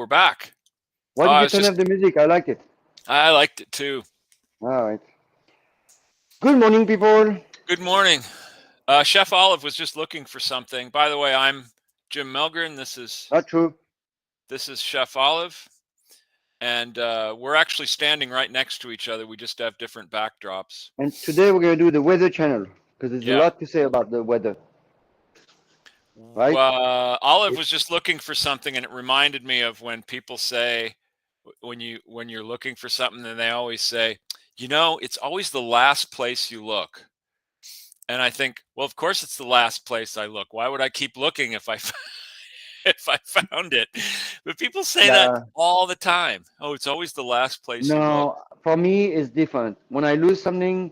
we're back. Why did you turn off the music? I like it. I liked it too. All right. Good morning, people. Good morning. Chef Olive was just looking for something. By the way, I'm Jim Mellgren. Not true. This is Chef Olive, and we're actually standing right next to each other. We just have different backdrops. And today we're going to do the weather channel because there's a Yeah. lot to say about the weather. Right? Olive was just looking for something, and it reminded me of when people say, when you're looking for something, and they always say, it's always the last place you look. And I think, well, of course it's the last place I look. Why would I keep looking if I if I found it? But people say that all the time. Oh, it's always the last place you look. No, for me it's different. When I lose something,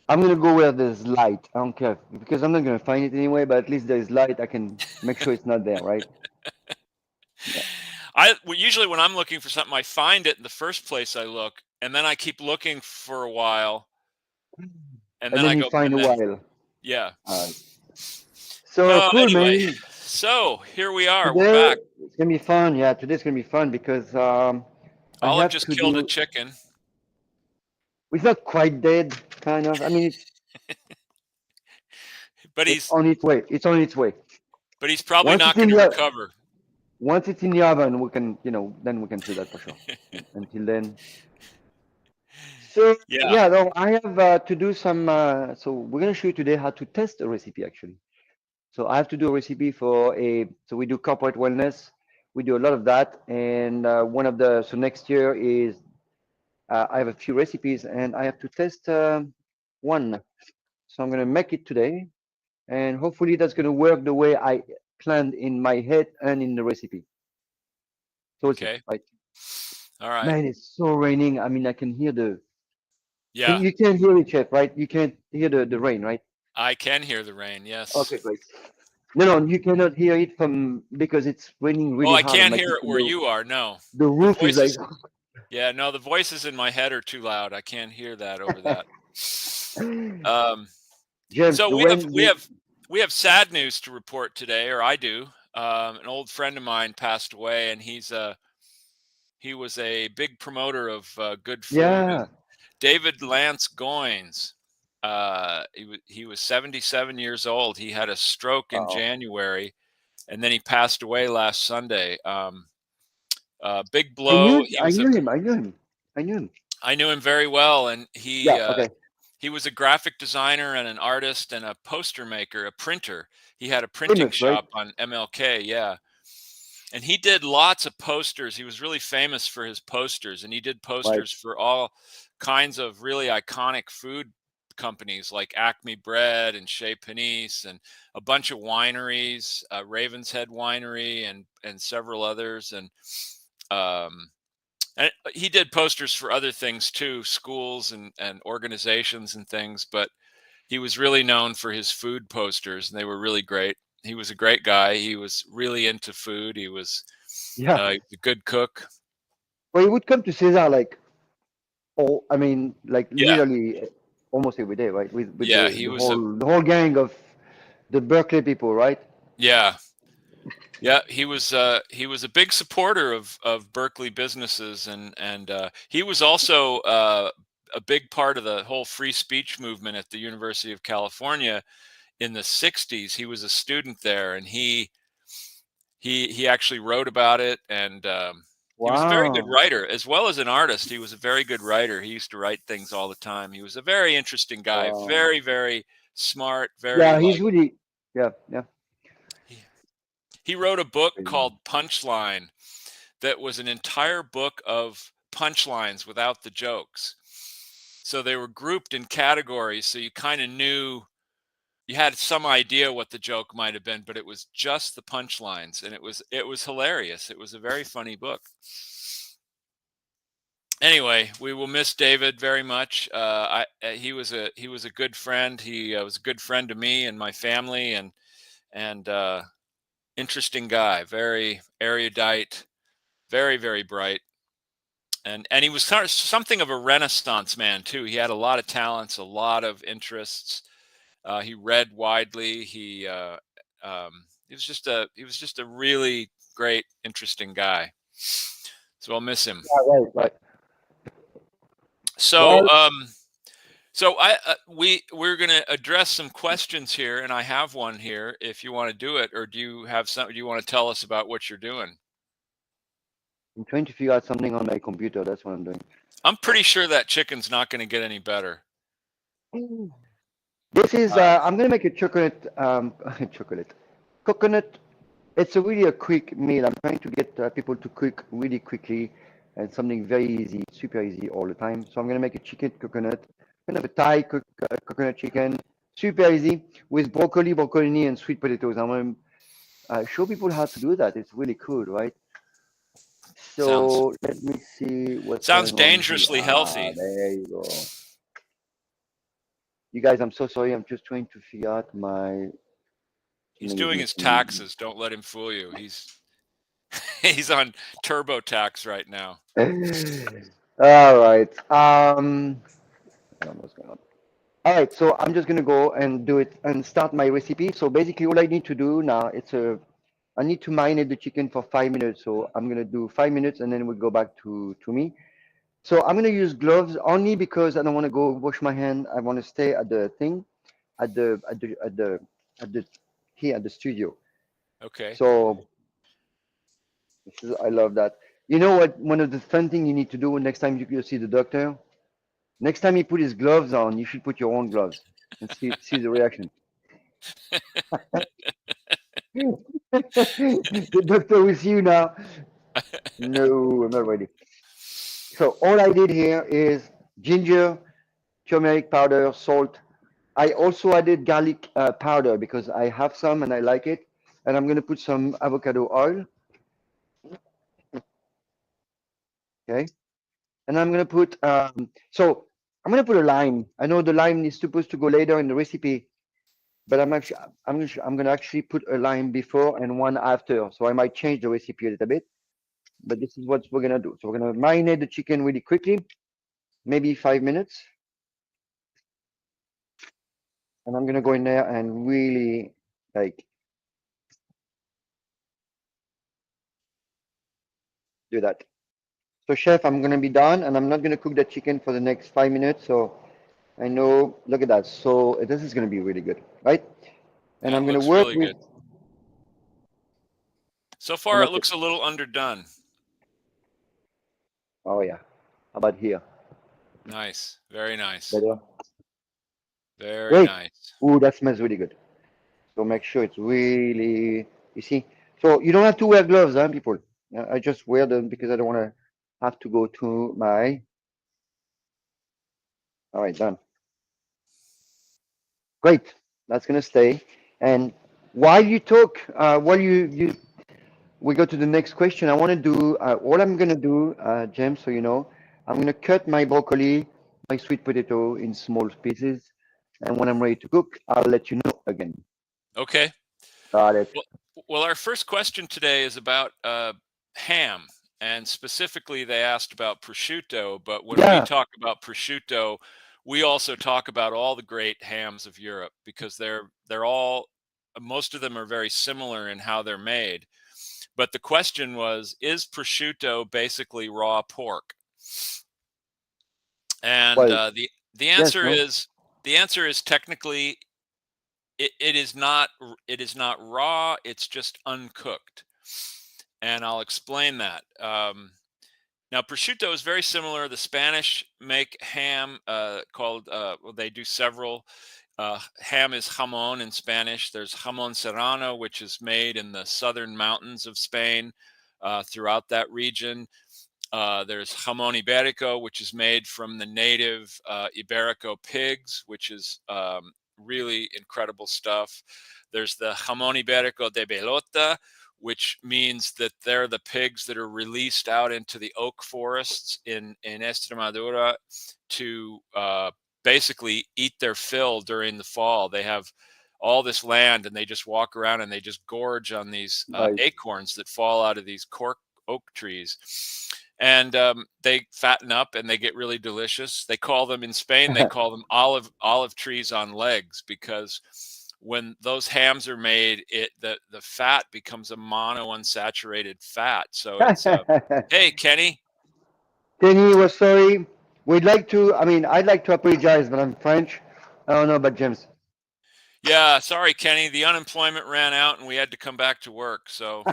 I'm going to go where there's light. I don't care because I'm not going to find it anyway, but at least there's light. I can make sure it's not there, right? Yeah. Usually when I'm looking for something, I find it in the first place I look, and then I keep looking for a while. And then I you go find a while. Yeah. So cool, anyway, man. So here we are. Today, we're back. It's gonna be fun. Yeah, today's gonna be fun because Olive just killed a chicken. It's not quite dead, kind of. I mean, it's on its way. It's on its way. But he's probably not going to recover. Once it's in the oven, we can, then we can see that for sure. Until then. So yeah, I have to do some. So we're gonna show you today how to test a recipe actually. So I have to do a recipe for so we do corporate wellness. We do a lot of that. And so next year is, I have a few recipes and I have to test one. So I'm going to make it today. And hopefully that's going to work the way I planned in my head and in the recipe. So okay. Right. All right. Man, it's so raining. I mean, I can hear the. Yeah. You can't hear it, Chef, right? You can't hear the rain, right? I can hear the rain, yes. Okay, great. No, you cannot hear it because it's raining really hard. I can't hear it where you are. No. The roof is like. Yeah, no, the voices in my head are too loud. I can't hear that over that. James, so we have sad news to report today, or I do. An old friend of mine passed away, and he was a big promoter of good food. Yeah. David Lance Goins. He was 77 years old. He had a stroke in January, and then he passed away last Sunday. Big blow. I knew him. I knew him very well, and he was a graphic designer and an artist and a poster maker, a printer. He had a printing shop on MLK, yeah. And he did lots of posters. He was really famous for his posters, and he did posters for all kinds of really iconic food companies like Acme Bread and Chez Panisse and a bunch of wineries, Raven's Head Winery and several others. And he did posters for other things too, schools and organizations and things, but he was really known for his food posters, and they were really great. He was a great guy. He was really into food. He was a good cook. Well, he would come to Cesar literally almost every day, right? With the whole gang of the Berkeley people, right? Yeah. Yeah, he was a big supporter of Berkeley businesses, and he was also a big part of the whole free speech movement at the University of California in the 60s. He was a student there, and he actually wrote about it, and he was a very good writer as well as an artist. He was a very good writer. He used to write things all the time. He was a very interesting guy, very, very smart, very he's really He wrote a book called Punchline that was an entire book of punchlines without the jokes. So they were grouped in categories, so you kind of knew, you had some idea what the joke might have been, but it was just the punchlines, and it was hilarious. It was a very funny book. Anyway, we will miss David very much. He was a good friend. He was a good friend to me and my family, and interesting guy, very erudite, very, very bright. And he was something of a Renaissance man too. He had a lot of talents, a lot of interests. He read widely. He was just a really great interesting guy. So I'll miss him. Yeah, right. So, Well, we're going to address some questions here, and I have one here. If you want to do it, or do you have some? Do you want to tell us about what you're doing? I'm trying to figure out something on my computer. That's what I'm doing. I'm pretty sure that chicken's not going to get any better. This is I'm gonna make a chocolate chocolate coconut. It's a really a quick meal. I'm trying to get people to cook really quickly and something very easy, super easy all the time. So I'm gonna make a chicken coconut, kind of a Thai coconut chicken, super easy with broccoli, and sweet potatoes. I'm gonna show people how to do that. It's really cool, right? Sounds So let me see what's sounds going on here. dangerously Ah, healthy. there you go. You guys, I'm so sorry. I'm just trying to figure out my He's something is doing his missing. taxes. Don't let him fool you. He's on TurboTax right now. All right. I don't know what's going on. All right, so I'm just gonna go and do it and start my recipe. So basically, all I need to do now, I need to marinate the chicken for 5 minutes. So I'm gonna do 5 minutes, and then we'll go back to me. So I'm gonna use gloves only because I don't want to go wash my hand. I want to stay at the thing, at the at the at the at the here at the studio. Okay. So I love that. You know what? One of the fun thing you need to do next time you go see the doctor. Next time you put his gloves on, you should put your own gloves and see the reaction. The doctor with you now. No, I'm not ready. So all I did here is ginger, turmeric powder, salt. I also added garlic powder because I have some and I like it. And I'm gonna put some avocado oil. Okay. And I'm gonna put so I'm gonna put a lime. I know the lime is supposed to go later in the recipe, but I'm gonna actually put a lime before and one after. So I might change the recipe a little bit. But this is what we're gonna do. So we're gonna marinate the chicken really quickly, maybe 5 minutes, and I'm gonna go in there and really like do that. So chef, I'm gonna be done, and I'm not gonna cook the chicken for the next 5 minutes. So I know, look at that. So this is gonna be really good, right? And That I'm gonna looks work really with, good. So and far, it that's it. looks a little underdone. Oh yeah. How about here? Nice. Very nice. Better. Very Great. nice. Ooh, that smells really good. So make sure it's really, you see. So you don't have to wear gloves, huh, people. I just wear them because I don't want to have to go to my. All right, done. Great. That's gonna stay. And while you talk, while you we go to the next question. I want to do what I'm gonna do, James. So you know, I'm gonna cut my broccoli, my sweet potato in small pieces, and when I'm ready to cook, I'll let you know again. Okay. Got it. Well, well, our first question today is about ham, and specifically, they asked about prosciutto. But when we Yeah. talk about prosciutto, we also talk about all the great hams of Europe because they're all most of them are very similar in how they're made. But the question was, is prosciutto basically raw pork? And Well, the yes. answer No. is technically it is not raw, it's just uncooked, and I'll explain that. Now prosciutto is very similar. The Spanish make ham called well, they do several. Ham is jamon in Spanish. There's jamon serrano, which is made in the southern mountains of Spain, throughout that region. There's jamon iberico, which is made from the native Iberico pigs, which is really incredible stuff. There's the jamon iberico de Belota, which means that they're the pigs that are released out into the oak forests in Extremadura to basically eat their fill during the fall. They have all this land and they just walk around and they just gorge on these Nice. acorns that fall out of these cork oak trees, and they fatten up and they get really delicious. They call them in Spain, they call them olive trees on legs, because when those hams are made, the fat becomes a monounsaturated fat. So it's hey, Kenny. Kenny was sorry. We'd like to, I mean, I'd like to apologize, but I'm French. I don't know about James. Yeah, sorry, Kenny. The unemployment ran out and we had to come back to work. So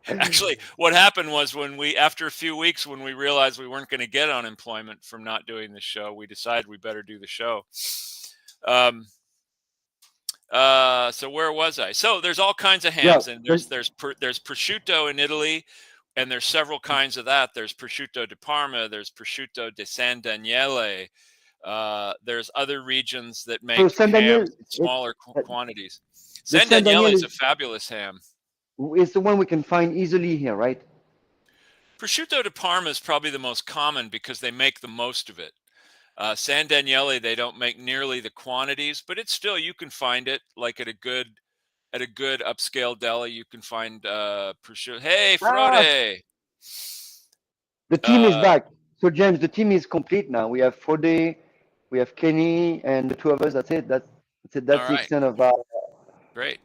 actually, what happened was after a few weeks, when we realized we weren't going to get unemployment from not doing the show, we decided we better do the show. So where was I? So there's all kinds of Yeah, hams, and there's prosciutto in Italy, and there's several kinds of that. There's prosciutto di Parma, there's prosciutto di San Daniele. There's other regions that so make Saint Daniel, hams in smaller quantities. the San Saint Daniele Daniel is a fabulous ham. is the one we can find easily here, right? Prosciutto di Parma is probably the most common because they make the most of it. San Daniele, they don't make nearly the quantities, but it's still, you can find it like at a good upscale deli. You can find prosciutto. Hey, Ah, Frode. the team is back. So James, the team is complete now. We have Frode, we have Kenny, and the two of us. That's it. That's it. All That's the right, extent of our great.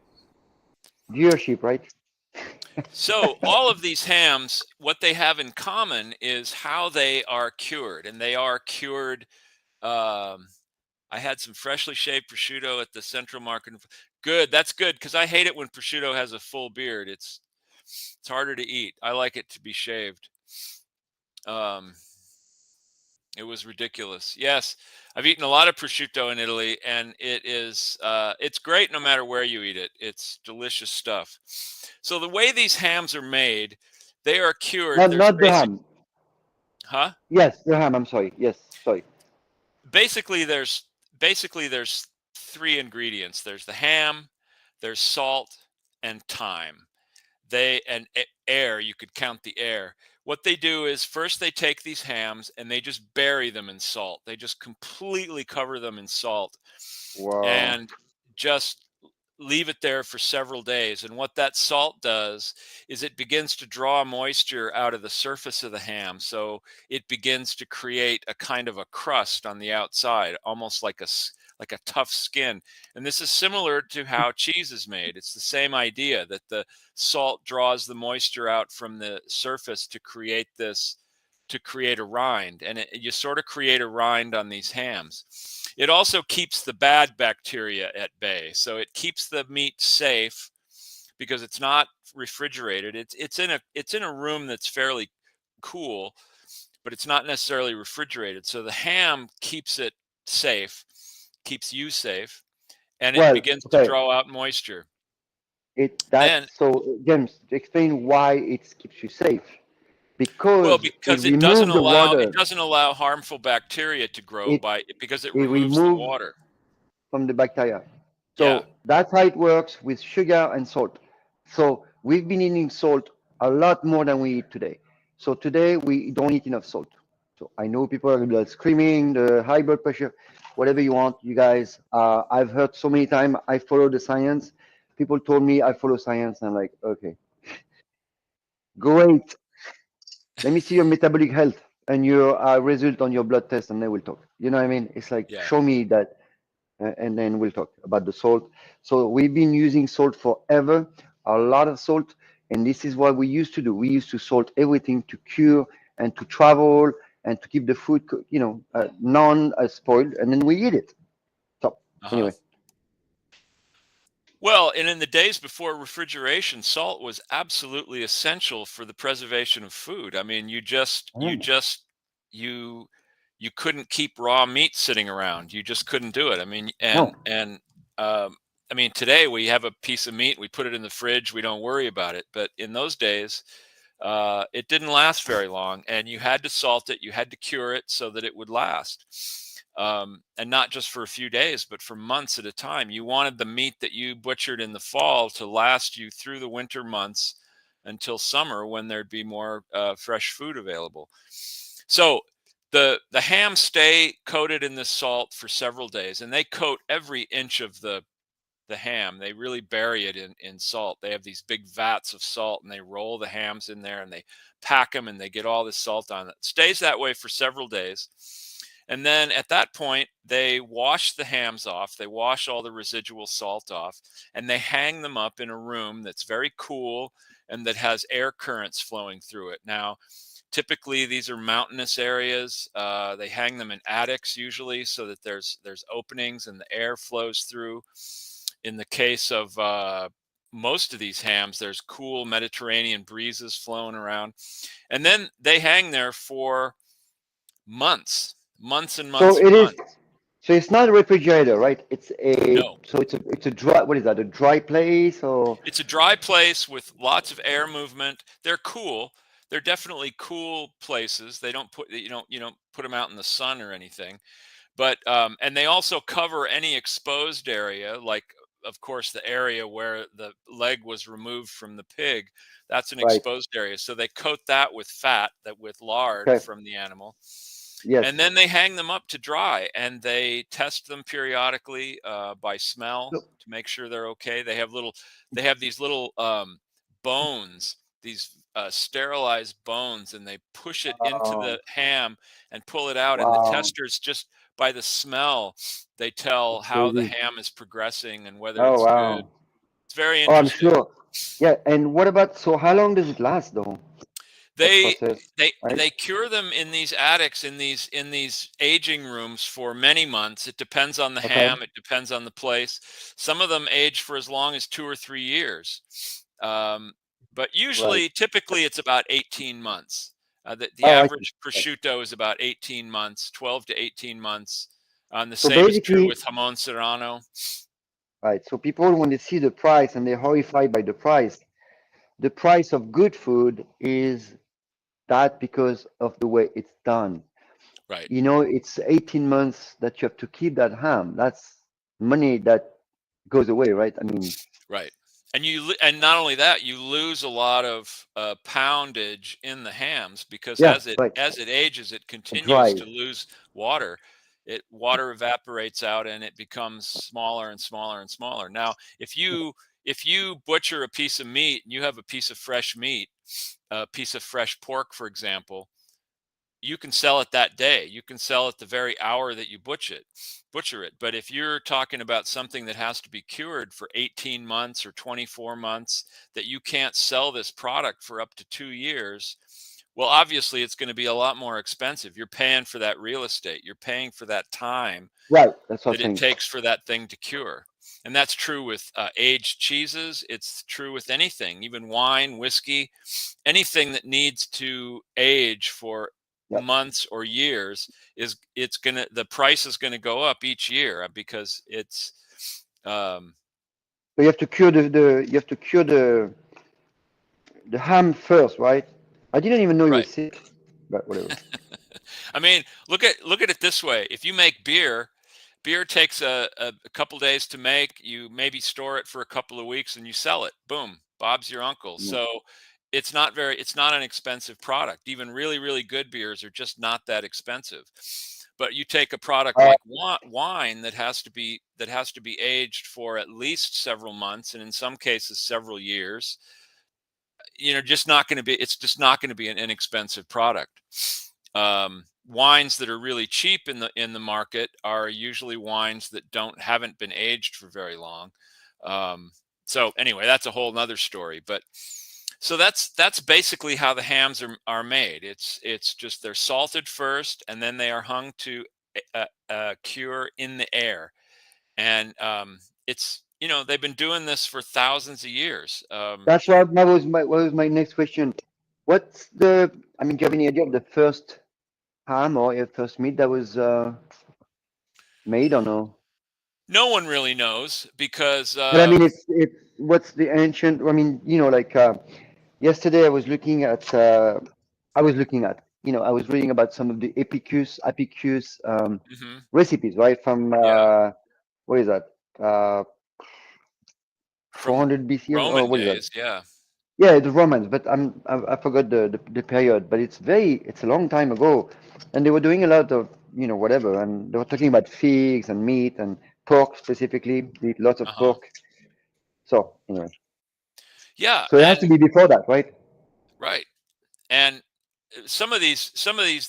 viewership, right? So all of these hams, what they have in common is how they are cured, and they are cured. I had some freshly shaved prosciutto at the Central Market. Good, that's good, because I hate it when prosciutto has a full beard. It's harder to eat. I like it to be shaved. It was ridiculous. Yes, I've eaten a lot of prosciutto in Italy, and it's great no matter where you eat it. It's delicious stuff. So the way these hams are made, they are cured. There's Not the ham. huh? Yes, the ham. I'm sorry. Yes, sorry. Basically, there's three ingredients. There's the ham, there's salt, and thyme. And air, you could count the air. What they do is first they take these hams and they just bury them in salt. They just completely cover them in salt Wow. and just leave it there for several days. And what that salt does is it begins to draw moisture out of the surface of the ham. So it begins to create a kind of a crust on the outside, almost like a tough skin. And this is similar to how cheese is made. It's the same idea that the salt draws the moisture out from the surface to create a rind, and you sort of create a rind on these hams. It also keeps the bad bacteria at bay, so it keeps the meat safe because it's not refrigerated. It's in a room that's fairly cool, but it's not necessarily refrigerated. So the ham keeps it safe, keeps you safe, and it Well, begins to okay. draw out moisture. That's so James, explain why it keeps you safe. Well, Because it because removes the it water. doesn't allow harmful bacteria to grow It because it it removes the removes water. from the bacteria. Yeah. So that's how it works with sugar and salt. So we've been eating salt a lot more than we eat today. So today we don't eat enough salt. So I know people are like screaming, the high blood pressure, whatever you want, you guys. I've heard so many times I follow the science. People told me I follow science. And I'm like, okay, great. Let me see your metabolic health and your result on your blood test, and then we'll talk. You know what I mean? It's like, Yeah. show me that, and then we'll talk about the salt. So we've been using salt forever, a lot of salt, and this is what we used to do. We used to salt everything to cure and to travel and to keep the food, non-spoiled, and then we eat it. So Uh-huh. anyway, Well, and in the days before refrigeration, salt was absolutely essential for the preservation of food. I mean, you you couldn't keep raw meat sitting around. You just couldn't do it. I mean, no, um, I mean, today we have a piece of meat, we put it in the fridge, we don't worry about it. But in those days, it didn't last very long, and you had to salt it, you had to cure it so that it would last. And not just for a few days, but for months at a time. You wanted the meat that you butchered in the fall to last you through the winter months until summer, when there'd be more fresh food available. So the hams stay coated in this salt for several days, and they coat every inch of the ham. They really bury it in salt. They have these big vats of salt, and they roll the hams in there, and they pack them, and they get all this salt on it. It stays that way for several days. And then at that point, they wash the hams off. They wash all the residual salt off, and they hang them up in a room that's very cool and that has air currents flowing through it. Now, typically, these are mountainous areas. They hang them in attics usually, so that there's openings and the air flows through. In the case of most of these hams, there's cool Mediterranean breezes flowing around, and then they hang there for months, months and So months and it is. months. So it's not a refrigerator, right? It's a. No, So it's a dry. What is that? A dry place or? it's a dry place with lots of air movement. They're cool. They're definitely cool places. They don't put you don't put them out in the sun or anything. But and they also cover any exposed area, like of course the area where the leg was removed from the pig. That's an Right. exposed area. So they coat that with fat, that with lard Okay. from the animal. And Yes. then they hang them up to dry, and they test them periodically by smell So, to make sure they're okay. They have these little bones, these sterilized bones, and they push it into um, the ham and pull it out. And the wow, testers, just by the smell, they tell that's how the crazy. ham is progressing and whether Oh it's good. wow. It's very Oh, I'm interesting. sure. Yeah. And what about? So how long does it last though? That They process, right? they cure them in these attics, in these aging rooms for many months. It depends on the Okay. ham, it depends on the place. Some of them age for as long as 2 or 3 years. Um, but Right. usually, typically, it's about 18 months. The Oh, I see. average Right. prosciutto is about 18 months, 12 to 18 months. And the So same is true basically, with jamon serrano. right. So people, when they see the price and they're horrified by the price of good food is that because of the way it's done. Right. You know, it's 18 months that you have to keep that ham. That's money that goes away, right? I mean, Right. And not only that, you lose a lot of poundage in the hams because yeah, right. as it ages, it It continues dries. to lose water. Water evaporates out and it becomes smaller and smaller and smaller. Now, if you butcher a piece of meat and you have a piece of fresh meat, a piece of fresh pork, for example, you can sell it that day. You can sell it the very hour that you butcher it. But if you're talking about something that has to be cured for 18 months or 24 months, that you can't sell this product for up to 2 years, well, obviously it's going to be a lot more expensive. You're paying for that real estate. You're paying for that time Right. That's what that I'm it saying. takes for that thing to cure. And that's true with aged cheeses. It's true with anything, even wine, whiskey, anything that needs to age for Yeah. months or years the price is gonna go up each year because it's um, So you have to cure you have to cure the ham first, right? I didn't even know he right. was sick, but whatever. I mean, look at it this way. If you make beer takes a couple days to make. You maybe store it for a couple of weeks and you sell it. Boom, Bob's your uncle. Yeah. So it's not an expensive product. Even really, really good beers are just not that expensive. But you take a product Uh, like wine that has to be aged for at least several months, and in some cases several years. It's just not going to be an inexpensive product. Wines that are really cheap in the market are usually wines that haven't been aged for very long. So anyway, that's a whole nother story. But so that's basically how the hams are made. It's just they're salted first, and then they are hung to cure in the air. And it's they've been doing this for thousands of years. that's what was my next question. What's the? I mean, do you have any idea of the first ham or your first meat that was made or no? No one really knows because But I mean, it's what's the ancient? I mean, like yesterday I was looking at, I was reading about some of the Epicus mhm, recipes, right? From yeah, what is that? Uh, from 400 BC or Roman what is that? days, yeah. Yeah, the Romans, but I forgot the period. But it's a long time ago, and they were doing a lot of whatever, and they were talking about figs and meat and pork specifically. They eat lots of Uh-huh. pork. So anyway, Yeah, so it has to and be before that, right? right. And some of these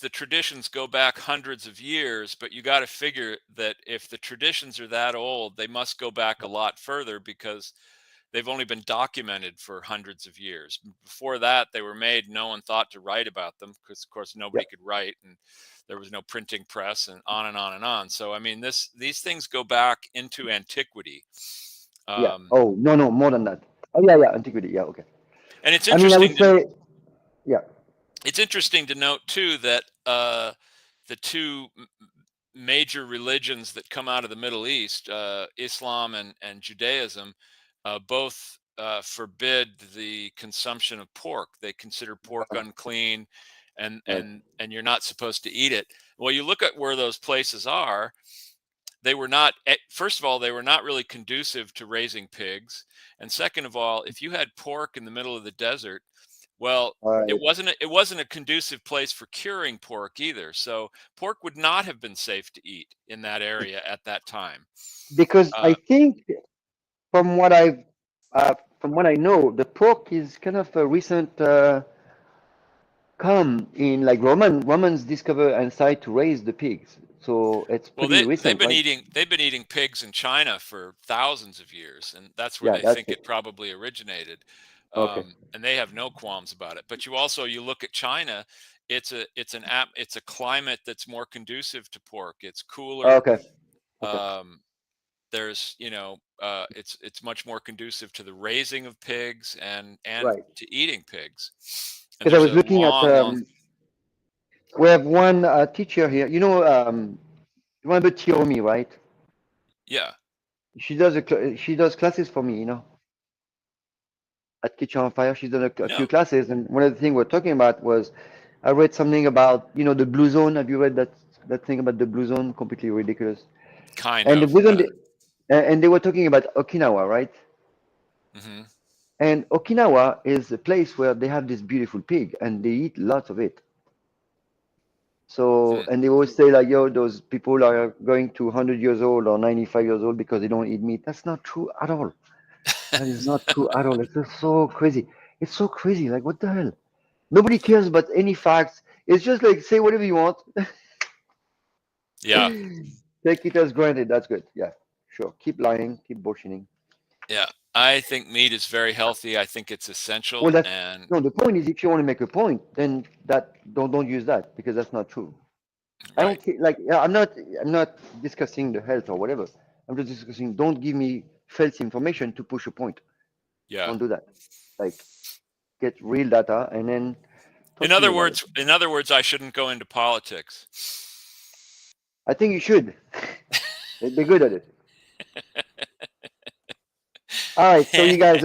the traditions go back hundreds of years, but you got to figure that if the traditions are that old, they must go back a lot further because they've only been documented for hundreds of years. Before that, they were made. No one thought to write about them because, of course, Yeah, nobody could write, and there was no printing press, and on and on and on. So, I mean, these things go back into antiquity, yeah. um, Oh, no, no, more than that. Oh, yeah, yeah, antiquity. Yeah, okay. and it's I mean, I would interesting to say, yeah, note too that the two major religions that come out of the Middle East, Islam and Judaism, both forbid the consumption of pork. They consider pork unclean, and right. you're not supposed to eat it. Well, you look at where those places are. They were not. First of all, they were not really conducive to raising pigs, and second of all, if you had pork in the middle of the desert, well, Right. it wasn't a conducive place for curing pork either. So pork would not have been safe to eat in that area at that time. Because I Uh, think from what I've from what I know, the pork is kind of a recent come in, like Romans discover and decide to raise the pigs. So it's well, pretty they've recent, been right? eating pigs in China for thousands of years, and that's where Yeah, they that's think it. it probably originated. Okay. And they have no qualms about it. But you look at China, it's a climate that's more conducive to pork. It's cooler. Okay. Okay. Um, there's it's much more conducive to the raising of pigs and Right. to eating pigs, and Because I there's was a looking at long. we have one teacher here. You remember Tiromi, right? Yeah. She does classes for me, at Kitchen on Fire. She's done a few No, classes, and one of the things we're talking about was I read something about the blue zone. Have you read that thing about the blue zone? Completely ridiculous. kind And the of. blue zone, and they were talking about Okinawa, right? Hmm. And Okinawa is a place where they have this beautiful pig, and they eat lots of it. So, Hmm. and they always say like, yo, those people are going to 100 years old or 95 years old because they don't eat meat. That's not true at all. That is not true at all. It's just so crazy. It's so crazy. Like, what the hell? Nobody cares about any facts. It's just like say whatever you want. Yeah. Take it as granted. That's good. Yeah, sure. Keep lying. Keep bullshitting. Yeah. I think meat is very healthy. I think it's Well, essential, that's and no. The point is, if you want to make a point, then that don't use that because that's not true. I right. don't care. Like, yeah, I'm not discussing the health or whatever. I'm just discussing. Don't give me false information to push a point. Yeah. Don't do that. Like, get real data and then In talk to me other about it. words, in other words, I shouldn't go into politics. I think you should. Be good at it. All right, so you guys,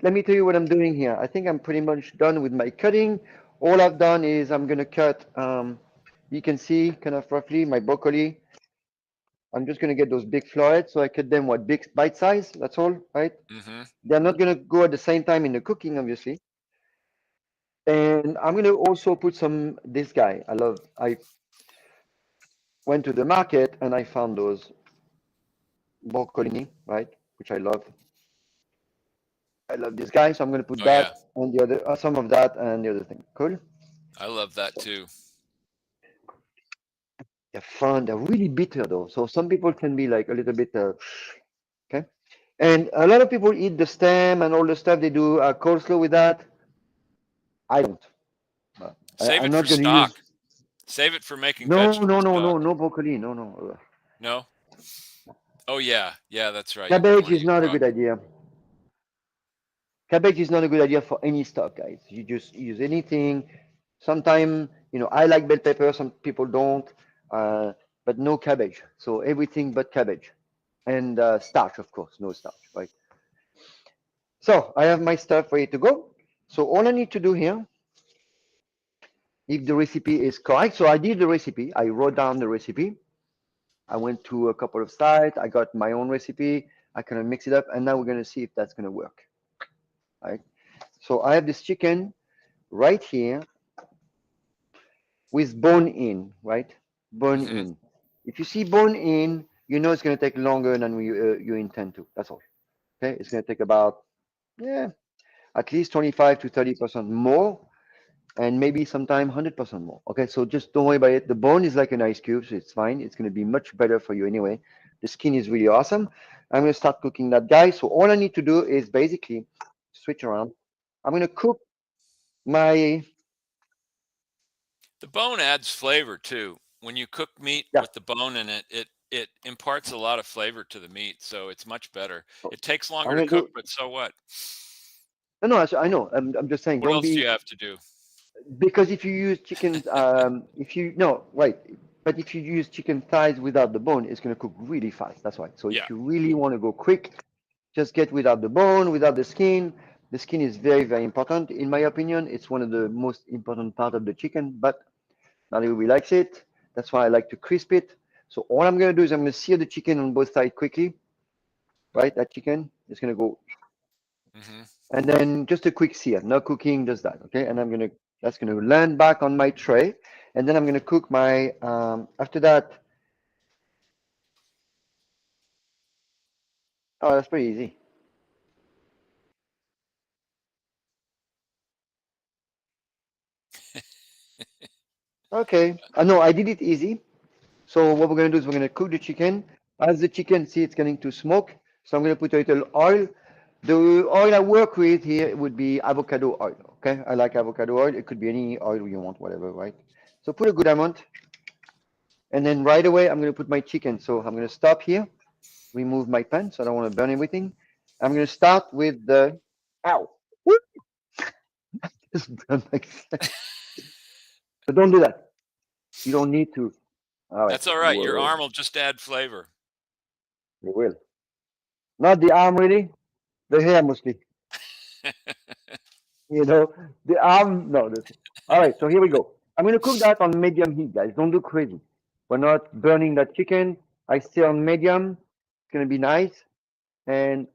let me tell you what I'm doing here. I think I'm pretty much done with my cutting. All I've done is I'm gonna cut. You can see kind of roughly my broccoli. I'm just gonna get those big florets, so I cut them what big bite size. That's all, right? Hmm. They're not gonna go at the same time in the cooking, obviously. And I'm gonna also put some this guy. I went to the market and I found those broccolini, right? Which I love. I love this guy, so I'm gonna put Oh yeah, that and the other, some of that and the other thing. Cool. I love that So too. they're fun. They're really bitter though. So some people can be like a little bit okay. And a lot of people eat the stem and all the stuff. They do coleslaw with that. I don't. Uh, Save I'm it for not gonna use. stock. Save it for making No, no, vegetable no, no, stock. no broccoli. No, no. No. Oh yeah, yeah, that's right. You Cabbage want to is use not a good broccoli. idea. Cabbage is not a good idea for any stock, guys. You just use anything. Sometimes, I like bell pepper. Some people don't. Uh, but no cabbage. So everything but cabbage and starch, of course, no starch, right? So I have my stuff ready to go. So all I need to do here, if the recipe is correct, so I did the recipe. I wrote down the recipe. I went to a couple of sites. I got my own recipe. I kind of mix it up, and now we're gonna see if that's gonna work. Right. So I have this chicken right here with bone in, right? Bone Hmm. in. If you see bone in, you know it's gonna take longer than you intend to. That's all. Okay. It's gonna take about, yeah, at least 25 to 30% more. and maybe sometime 100% more. Okay, so just don't worry about it. The bone is like an ice cube, so it's fine. It's going to be much better for you anyway. The skin is really awesome. I'm going to start cooking that guy. So all I need to do is basically switch around. I'm going to cook my, The bone adds flavor too. When you cook meat yeah, with the bone in it, it imparts a lot of flavor to the meat, so it's much better. so It takes I'm longer to going to cook, do, but so what? no, no, I know. I'm just saying, What don't else do be, you have to do? because if you use chicken, if you, no, wait, but if you use chicken thighs without the bone, it's going to cook really fast. That's why. So Yeah. if you really want to go quick, just get without the bone, without the skin. The skin is very, very important. In my opinion, it's one of the most important part of the chicken, but not everybody likes it. That's why I like to crisp it. So all I'm going to do is I'm going to sear the chicken on both sides quickly, right? That chicken is going to go, Hmm. and then just a quick sear, no cooking, just that, okay? And that's going to land back on my tray. And then I'm going to cook my, after that, oh, that's pretty easy. Okay. I know I did it easy. So what we're going to do is we're going to cook the chicken. As the chicken, see, it's getting to smoke. So I'm going to put a little oil. The oil I work with here would be avocado oil. Okay, I like avocado oil. It could be any oil you want, whatever, right? So put a good amount, and then right away I'm going to put my chicken. So I'm going to stop here, remove my pan, so I don't want to burn everything. I'm going to start with the, ow, whoop, just burn myself. So don't do that. You don't need to. All right, That's all right. Your whoa, arm will just add flavor. you will. Not the arm, really. The hair mostly. You know, the arm, no. All right, so here we go. I'm going to cook that on medium heat, guys. Don't do crazy. We're not burning that chicken. I stay on medium. It's going to be nice and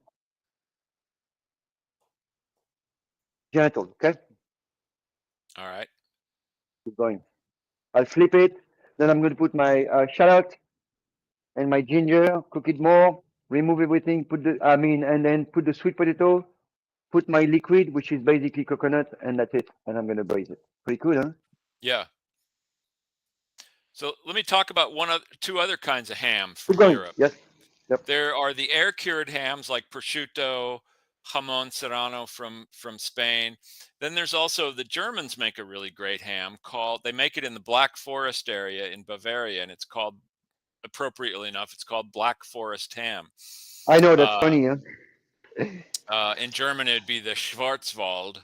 gentle, okay? All right. Keep going. I'll flip it. Then I'm going to put my shallot and my ginger, cook it more, remove everything, and then put the sweet potato, put my liquid, which is basically coconut, and that's it. And I'm going to braise it. Pretty cool, huh? Yeah. So let me talk about two other kinds of ham Keep from going. Europe. Yes. Yep. There are the air cured hams like prosciutto, jamon serrano from Spain. Then there's also the Germans make a really great ham called they make it in the Black Forest area in Bavaria, and it's called appropriately enough it's called Black Forest ham. I know that's Uh, funny, huh? in German it'd be the Schwarzwald,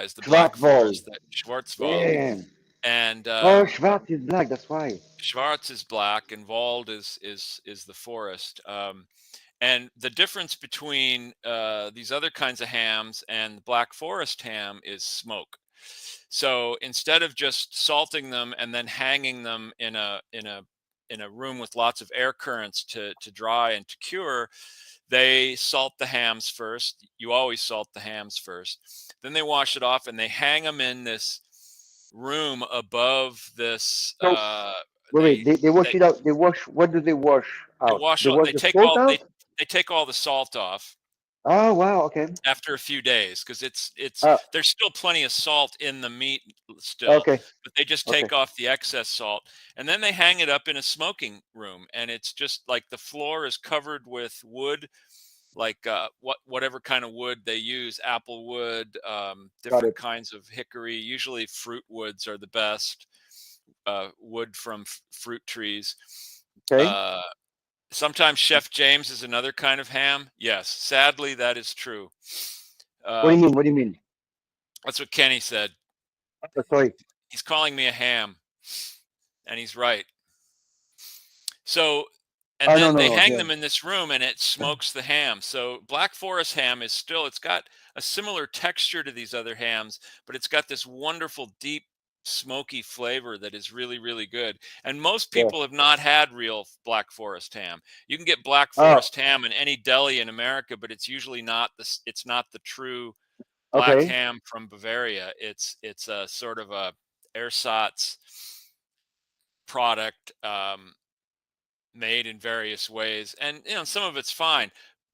is the Black Schwarzwald. Forest, that Schwarzwald, Damn. and Oh, Schwarz is black. That's why. Schwarz is black and Wald is the forest. And the difference between these other kinds of hams and the Black Forest ham is smoke. So instead of just salting them and then hanging them in a room with lots of air currents to dry and to cure, they salt the hams first. You always salt the hams first. Then they wash it off and they hang them in this room above this. So, wait. They They wash they it out. They wash. What do they wash they out? wash They all. wash They the take salt all. out. They take all the salt off Oh, wow. Okay. after a few days because it's Uh, there's still plenty of salt in the meat still, okay. but they just Okay. take off the excess salt and then they hang it up in a smoking room, and it's just like the floor is covered with wood, like whatever kind of wood they use, apple wood, Got different it. kinds of hickory. Usually fruit woods are the best, wood from fruit trees. Okay. uh, Sometimes Chef James is another kind of ham. Yes, sadly, that is true. What do you mean? Um, What do you mean? that's what Kenny said. Oh, sorry. He's calling me a ham, and he's right. So, and Oh, no, then no, they no. hang Yeah. them in this room, and it smokes the ham. So, Black Forest ham is still, it's got a similar texture to these other hams, but it's got this wonderful, deep, smoky flavor that is really, really good. And most Yeah. people have not had real Black Forest ham. You can get Black Oh, Forest ham in any deli in America, but it's usually not this. It's not the true black okay. ham from Bavaria. It's a sort of a ersatz product, made in various ways, and some of it's fine,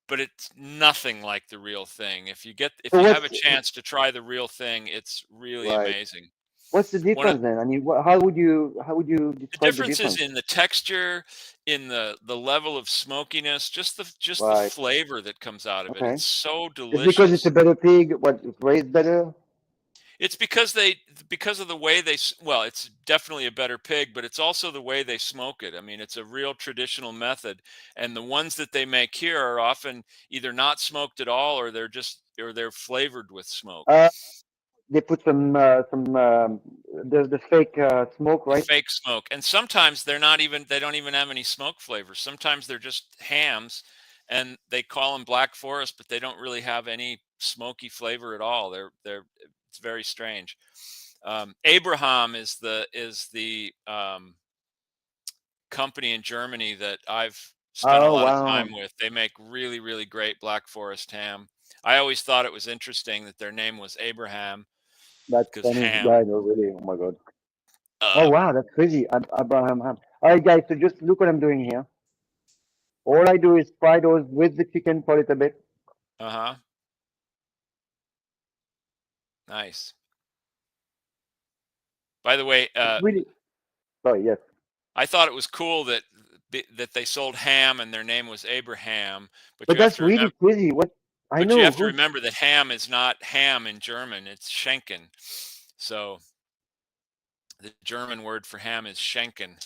but it's nothing like the real thing. If So you have a what's chance to try the real thing, it's really right? amazing. What's the One of difference then? I mean, how would you the describe the difference is difference? in the texture, in the level of smokiness, just the Right. flavor that comes out of it. Okay. It's so It's because it's a delicious. better pig. What it's raised better? It's because of the way well, it's definitely a better pig, but it's also the way they smoke it. I mean, it's a real traditional method, and the ones that they make here are often either not smoked at all, or they're flavored with smoke. Uh, they put the fake smoke, The right? fake smoke, and sometimes they don't even have any smoke flavors. Sometimes they're just hams, and they call them Black Forest, but they don't really have any smoky flavor at all. It's very strange. Abraham is the company in Germany that I've spent a Oh lot of wow, time with. They make really, really great Black Forest ham. I always thought it was interesting that their name was Abraham that's because funny. ham. Yeah, no, really. Oh my God. Oh Uh, wow, that's crazy. Abraham Ham. All right, guys. So just look what I'm doing here. All I do is fry those with the chicken for a little bit. uh-huh. Nice. By the way, It's really. Sorry. Yes. I thought it was cool that they sold ham and their name was Abraham, but But you have that's to really remember crazy. What I but you know have to who. remember that ham is not ham in German, it's Schenken. So the German word for ham is Schenken.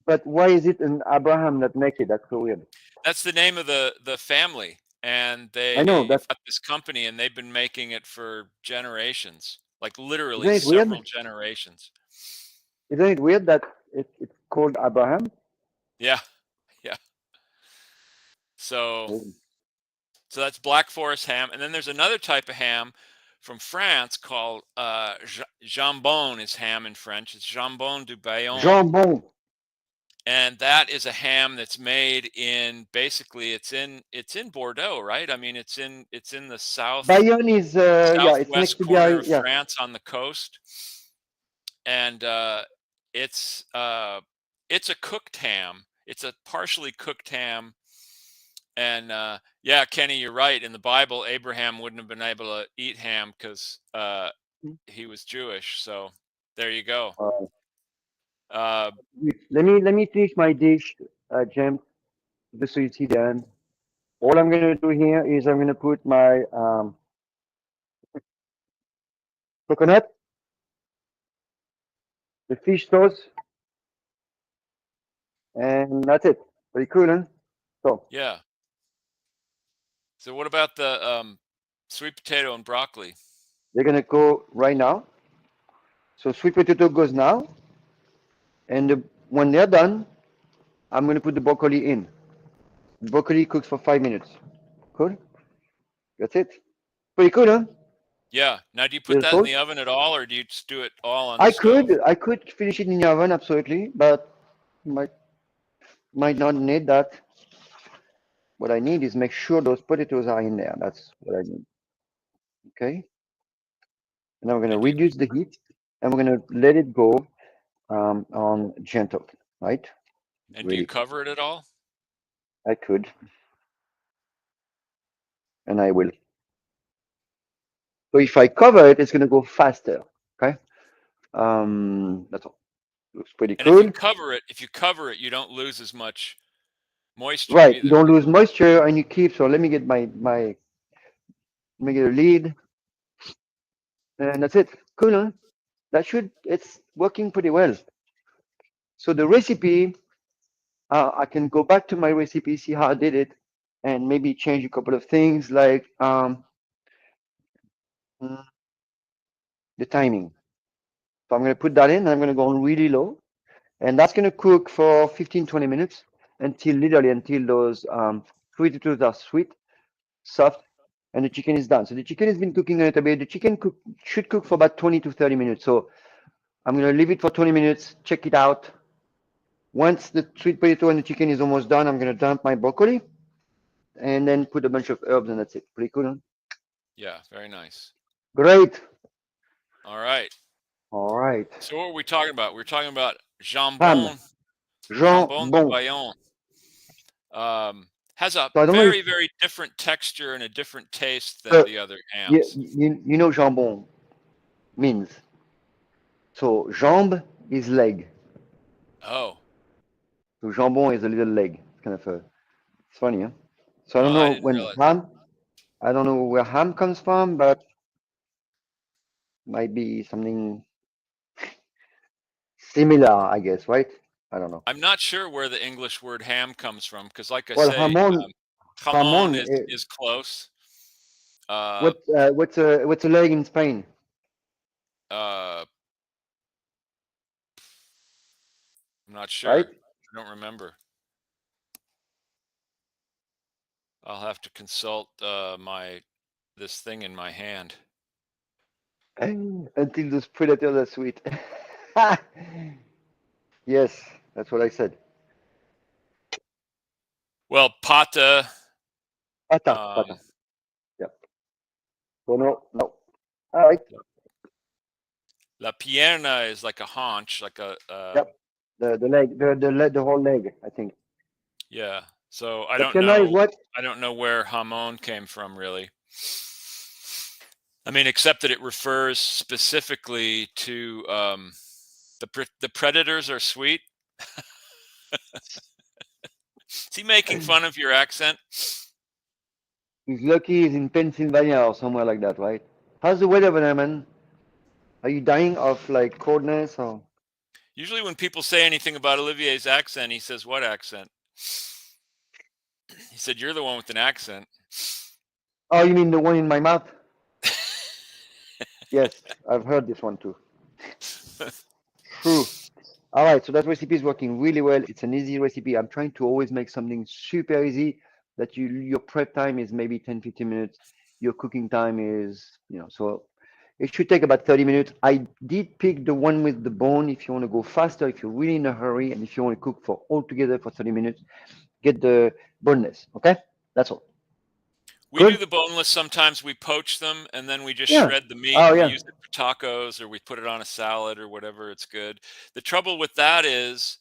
But why is it an Abraham that makes it? That's so weird. That's the name of the family, and I know they've that. got this company, and they've been making it for generations, like literally Isn't it weird? several generations. Isn't it weird that it's called Abraham? Yeah, yeah. So Crazy. so that's Black Forest ham, and then there's another type of ham from France called jambon is ham in French. It's jambon du Bayonne, Jambon. and that is a ham that's made in basically it's in Bordeaux, right? I mean, it's in the Bayonne is yeah, it's next southwest to corner the of yeah. France on the coast, and it's uh, it's a cooked ham. It's a partially cooked ham, and yeah, Kenny, you're right. In the Bible, Abraham wouldn't have been able to eat ham because he was Jewish. So there you go. Uh, Uh, let me finish my dish, James, just so you see the end. All I'm gonna do here is I'm gonna put my coconut, the fish sauce, and that's it. Pretty cool, huh? So yeah. So what about the sweet potato and broccoli? they're gonna go right now. So sweet potato goes now, and when they're done, I'm gonna put the broccoli in. Broccoli cooks for 5 minutes. Cool. That's it. Pretty cool, huh? Yeah. Now, do you put The that in salt. the oven at all, or do you just do it all on the I stove? could I could finish it in the oven, absolutely, but might not need that. What I need is make sure those potatoes are in there. That's what I need. Okay. And I'm going to And do you reduce the heat and we're going to let it go on gentle, right? and do you Really. cover it at all? I could and I will. So if I cover it, it's going to go faster. Okay. That's all. Looks pretty And cool. if you cover it, you don't lose as much moisture Right. You either. don't lose moisture and you keep. So let me get let me get a lid and that's it. Cool, huh? It's working pretty well. So the recipe, I can go back to my recipe, see how I did it, and maybe change a couple of things like mm, the timing. So I'm going to put that in and I'm going to go on really low. And that's going to cook for 15, 20 minutes until those sweet potatoes are sweet, soft, and the chicken is done. So the chicken has been cooking a little bit. The chicken should cook for about 20 to 30 minutes. So I'm going to leave it for 20 minutes, check it out. Once the sweet potato and the chicken is almost done, I'm going to dump my broccoli and then put a bunch of herbs and that's it. Pretty cool, huh? Yeah, very nice. Great. All right. All right. So what were we talking about? We were talking about Ham. jambon du Jambon. Bayonne. Has a So I don't know if very, very different texture and a different taste than uh, the other you, hams. you know jambon means. So jambe is leg. Oh, So jambon is a little leg. It's kind of a, it's funny, huh? So I oh, don't I know didn't when realize that. ham, I don't know where ham comes from, but might be something similar, I guess, right? I don't know. I'm not sure where the English word ham comes from because, like I Well, say, jamon, jamon jamon, is close. Uh, what's a leg in Spain? uh, I'm not Right? sure. I don't remember. I'll have to consult my this thing in my hand. Until those predators are sweet. Yes, that's what I said. Well, pata. Pata, Um, pata. Yep. So no, no. All right. la pierna is like a haunch, like a Yep. The leg, the whole leg, I think. yeah. So I The don't piano is know. what? I don't know where jamon came from, really. I mean, except that it refers specifically to the predators are sweet. Is he making fun of your accent? He's lucky he's in Pennsylvania or somewhere like that, right? How's the weather over there, man? Are you dying of like coldness or? Usually, when people say anything about Olivier's accent, he says, "What accent?" He said, "You're the one with an accent." Oh, you mean the one in my mouth? Yes, I've heard this one too. True. All right, so that recipe is working really well. It's an easy recipe. I'm trying to always make something super easy that your prep time is maybe 10, 15 minutes. Your cooking time is, so it should take about 30 minutes. I did pick the one with the bone if you want to go faster, if you're really in a hurry, and if you want to cook for all together for 30 minutes, get the boneless. Okay? That's all. We do Good? the boneless. Sometimes we poach them and then we just Yeah. shred the meat Oh, and we yeah. use it for tacos or we put it on a salad or whatever. It's good. The trouble with that is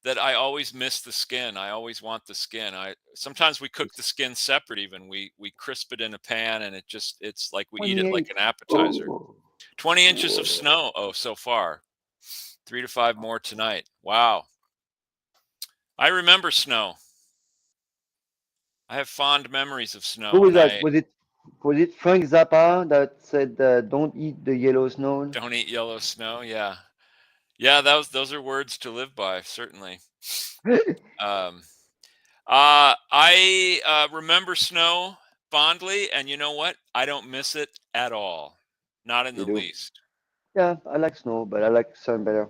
that I always miss the skin. I always want the skin. I sometimes we cook the skin separate even. We crisp it in a pan and it's like we eat it like 28. an appetizer. Oh. 20 inches of Whoa. snow. Oh, so far. 3 to 5 more tonight. Wow. I remember snow. I have fond memories of Who snow was and that? I Was it Frank Zappa that said, "Don't eat the yellow snow"? don't eat yellow snow. Yeah. Yeah, those are words to live by, certainly. Um, I remember snow fondly, and you know what? I don't miss it at all, not in You the do? least. Yeah, I like snow, but I like sun better.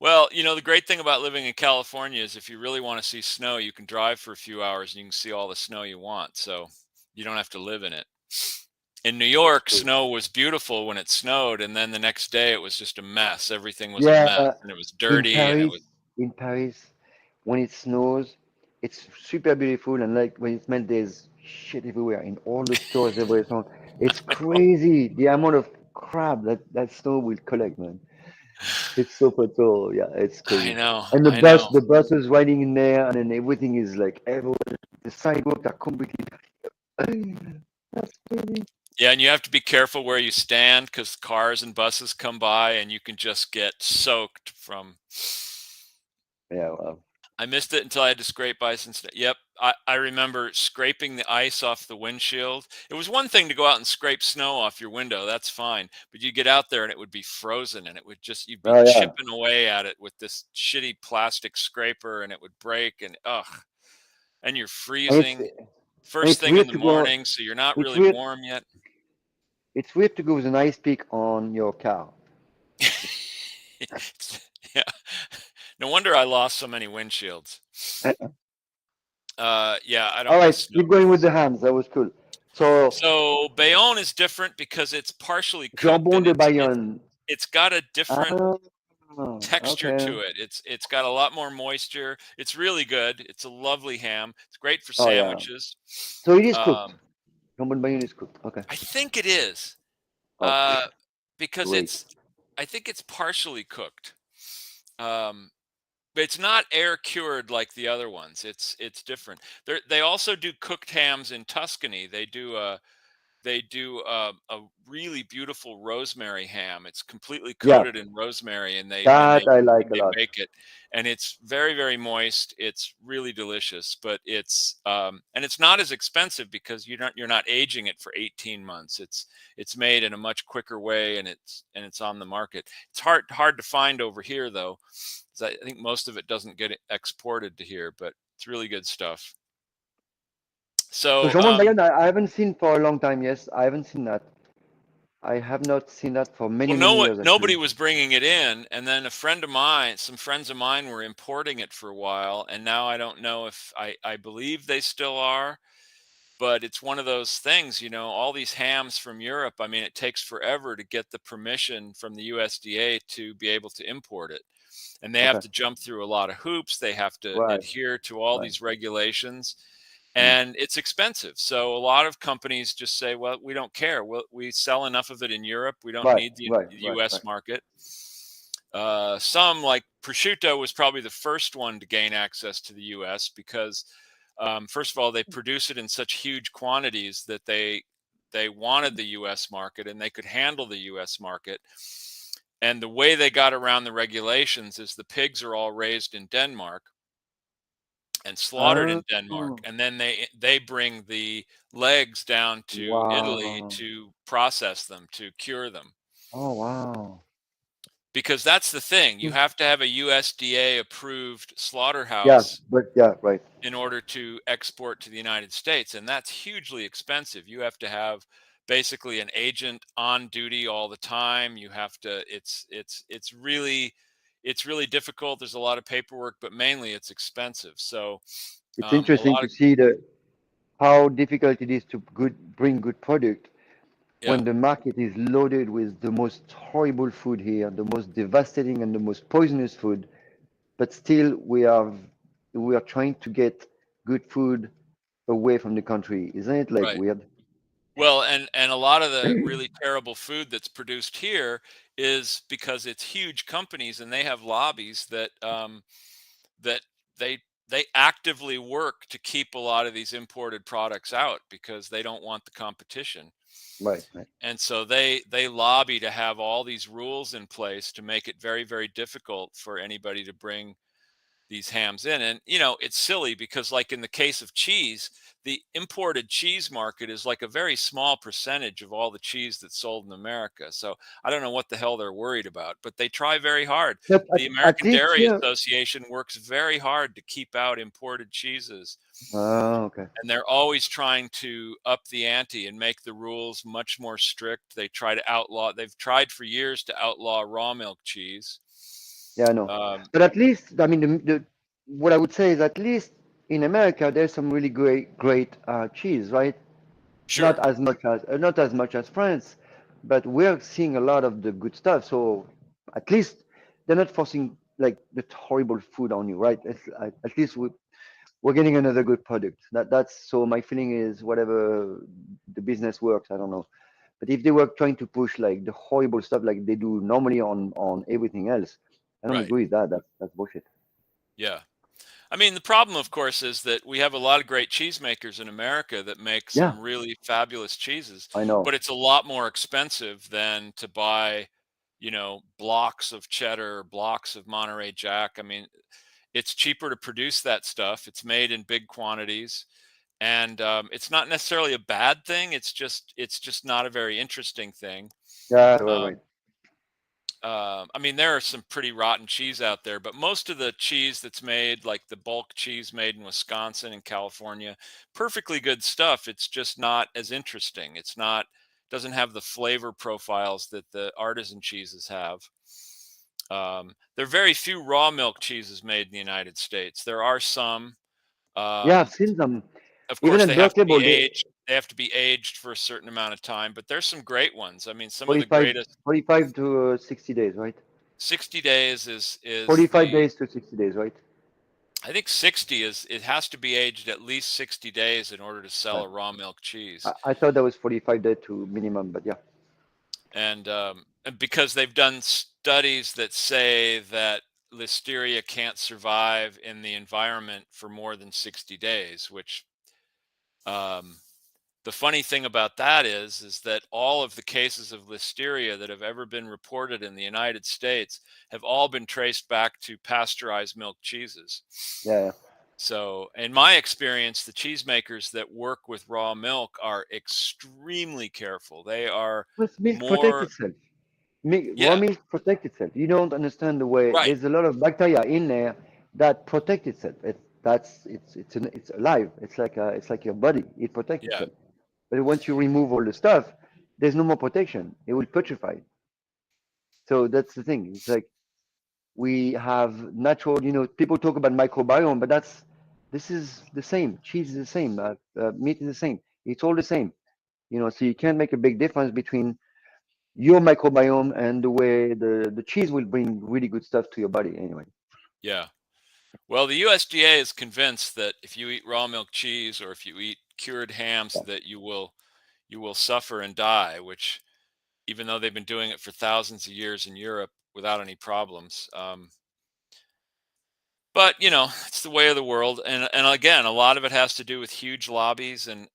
Well, the great thing about living in California is if you really want to see snow, you can drive for a few hours and you can see all the snow you want. So you don't have to live in it. In New That's York, true. snow was beautiful when it snowed, and then the next day it was just a mess. Everything was a Yeah, mess, and it was in dirty, and it Paris, was in Paris, when it snows, it's super beautiful, and like when it smells, there's shit everywhere in all the stores everywhere. So it's crazy the amount of crap that snow will collect, man. It's so so yeah, it's I crazy. know, And the I bus, know. the bus is riding in there, and then everything is like everywhere. The sidewalks are completely. That's crazy. Yeah, and you have to be careful where you stand because cars and buses come by and you can just get soaked from. Yeah, well, I missed it until I had to scrape ice and stuff. Yep, I remember scraping the ice off the windshield. It was one thing to go out and scrape snow off your window, that's fine. But you get out there and it would be frozen and you'd be oh yeah, chipping away at it with this shitty plastic scraper and it would break and ugh. And you're and it's freezing and first it's thing in weird the to go. morning, so you're not It's really weird. warm yet. It's weird to go with an ice pick on your car. Yeah. No wonder I lost so many windshields. Yeah, I All don't right, miss snow. keep going with the hams. That was cool. So So Bayonne is different because it's partially cooked jambon and de it's Bayonne. it's got a different Ah, texture okay. to it. It's got a lot more moisture. It's really good. It's a lovely ham. It's great for Oh yeah. sandwiches. So it is cooked. Um, Jambon Bayonne is cooked. Okay. I think it is Oh, uh, because great. I think it's partially cooked. Um, But it's not air cured like the other ones. It's different. They also do cooked hams in Tuscany. They do they do a really beautiful rosemary ham. It's completely Yeah, coated in rosemary, and that I like a they lot. make it, and it's very, very moist. It's really delicious, but and it's not as expensive because you're not aging it for 18 months. It's made in a much quicker way, and it's on the market. It's hard to find over here though. 'Cause I think most of it doesn't get exported to here, but it's really good stuff. So So Jean Bayan, I haven't seen for a long time. Yes, I haven't seen that. I have not seen that for many, well, many years nobody actually. was bringing it in, and then some friends of mine were importing it for a while, and now I don't know if I believe they still are, but it's one of those things, all these hams from Europe. I mean, it takes forever to get the permission from the USDA to be able to import it, and they have Okay, to jump through a lot of hoops. They have to right, adhere to all right. these regulations, Mm. and it's expensive. So a lot of companies just say, well, we don't care. We sell enough of it in Europe. We don't Right, need the right, right, US right. market. Some, like prosciutto, was probably the first one to gain access to the US because, first of all, they produce it in such huge quantities that they wanted the US market and they could handle the US market. And the way they got around the regulations is the pigs are all raised in Denmark and slaughtered Ah, in Denmark, and then they bring the legs down to Italy wow. to process them, to cure them. Oh, wow. Because that's the thing, you Mm. have to have a USDA approved Yeah, slaughterhouse but yeah, right. in order to export to the United States, and that's hugely expensive. You have to have basically an agent on duty all the time. You have to it's really difficult. There's a lot of paperwork, but mainly it's expensive. So It's a interesting lot to of see the how difficult it is to bring good product yeah. when the market is loaded with the most horrible food here, the most devastating and the most poisonous food, but still we are trying to get good food away from the country. Isn't it like Right. weird? Well, and a lot of the really terrible food that's produced here is because it's huge companies and they have lobbies that they they actively work to keep a lot of these imported products out because they don't want the competition. Right, right. And so they lobby to have all these rules in place to make it very, very difficult for anybody to bring these hams in. And it's silly because, like in the case of cheese, the imported cheese market is like a very small percentage of all the cheese that's sold in America. So I don't know what the hell they're worried about, but they try very hard. But The at American least Dairy here, Association works very hard to keep out imported cheeses, okay. and they're always trying to up the ante and make the rules much more strict. They've tried for years to outlaw raw milk cheese. Yeah, I know. um, But at least, I mean, what I would say is at least in America, there's some really great cheese, right? sure. Not as much as France, but we're seeing a lot of the good stuff. So at least they're not forcing like the horrible food on you, right? At least we're getting another good product. That's so my feeling is whatever the business works, I don't know. But if they were trying to push like the horrible stuff like they do normally on everything else, I don't Right. agree with that. That's bullshit. Yeah. I mean, the problem, of course, is that we have a lot of great cheesemakers in America that make Yeah, some really fabulous cheeses, I know. but it's a lot more expensive than to buy, blocks of cheddar, blocks of Monterey Jack. I mean, it's cheaper to produce that stuff. It's made in big quantities, and it's not necessarily a bad thing. It's just not a very interesting thing. Yeah, right, right. Um, I mean, there are some pretty rotten cheese out there, but most of the cheese that's made, like the bulk cheese made in Wisconsin and California, perfectly good stuff. It's just not as interesting. Doesn't have the flavor profiles that the artisan cheeses have. There are very few raw milk cheeses made in the United States. There are some. Yeah, I've Um, seen them. of Even course, at they have to Berkeley be Bowl, aged. They have to be aged for a certain amount of time, but there's some great ones. I mean, some of the 45, greatest. 45 to 60 days, right? 60 days is 45 the days to 60 days, right? I think 60 is it has to be aged at least 60 days in order to sell Right. a raw milk cheese. I thought that was 45 days to minimum, but yeah. And because they've done studies that say that listeria can't survive in the environment for more than 60 days, which um, the funny thing about that is that all of the cases of listeria that have ever been reported in the United States have all been traced back to pasteurized milk cheeses. Yeah. So, in my experience, the cheesemakers that work with raw milk are extremely careful. They are Because milk protects more, itself. Raw yeah, milk protects itself. You don't understand the way right, there's a lot of bacteria in there that protect itself. It's alive. It's like your body. It protects yeah, itself. But once you remove all the stuff, there's no more protection. It will putrefy. So that's the thing. It's like we have natural. People talk about microbiome, but this is the same. Cheese is the same. Meat is the same. It's all the same. So you can't make a big difference between your microbiome and the way the cheese will bring really good stuff to your body anyway. yeah. Well, the USDA is convinced that if you eat raw milk cheese or if you eat cured hams, Yeah. that you will suffer and die, which, even though they've been doing it for thousands of years in Europe without any problems. But it's the way of the world, and again, a lot of it has to do with huge lobbies and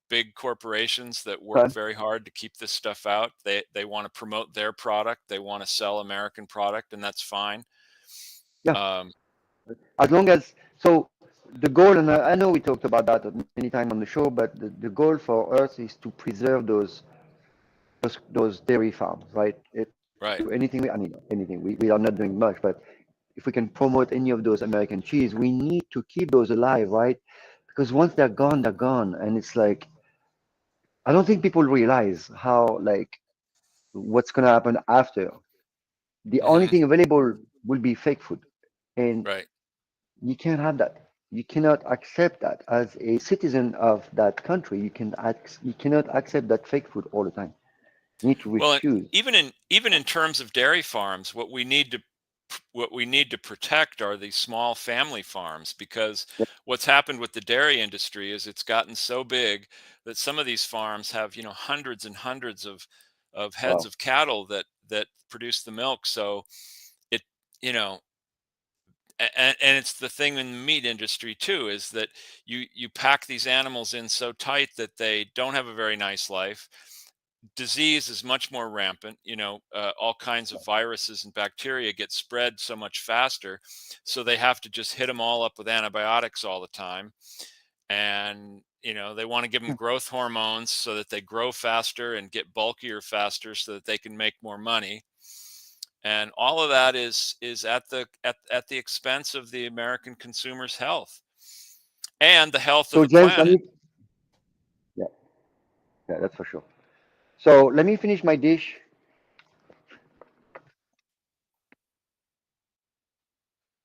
big corporations that work Okay. very hard to keep this stuff out. They want to promote their product. They want to sell American product, and that's fine. Yeah. Um, As long as the goal, and I know we talked about that many times on the show, but the goal for us is to preserve those dairy farms, right? If we right. do anything, I mean anything, we are not doing much, but if we can promote any of those American cheese, we need to keep those alive, right? Because once they're gone, and it's like I don't think people realize how like what's gonna happen after. The only Hmm. thing available will be fake food, and Right. you can't have that. You cannot accept that as a citizen of that country. You cannot accept that fake food all the time. You need to Well, refuse. even in terms of dairy farms, what we need to protect are these small family farms, because Yeah. what's happened with the dairy industry is it's gotten so big that some of these farms have hundreds and hundreds of heads Wow. of cattle that produce the milk. So it you know and it's the thing in the meat industry too, is that you pack these animals in so tight that they don't have a very nice life. Disease is much more rampant. All kinds of viruses and bacteria get spread so much faster, so they have to just hit them all up with antibiotics all the time. And they want to give them Yeah. growth hormones so that they grow faster and get bulkier faster so that they can make more money. And all of that is at the expense of the American consumer's health and the health of So the James, planet. yeah, yeah, that's for sure. So let me finish my dish.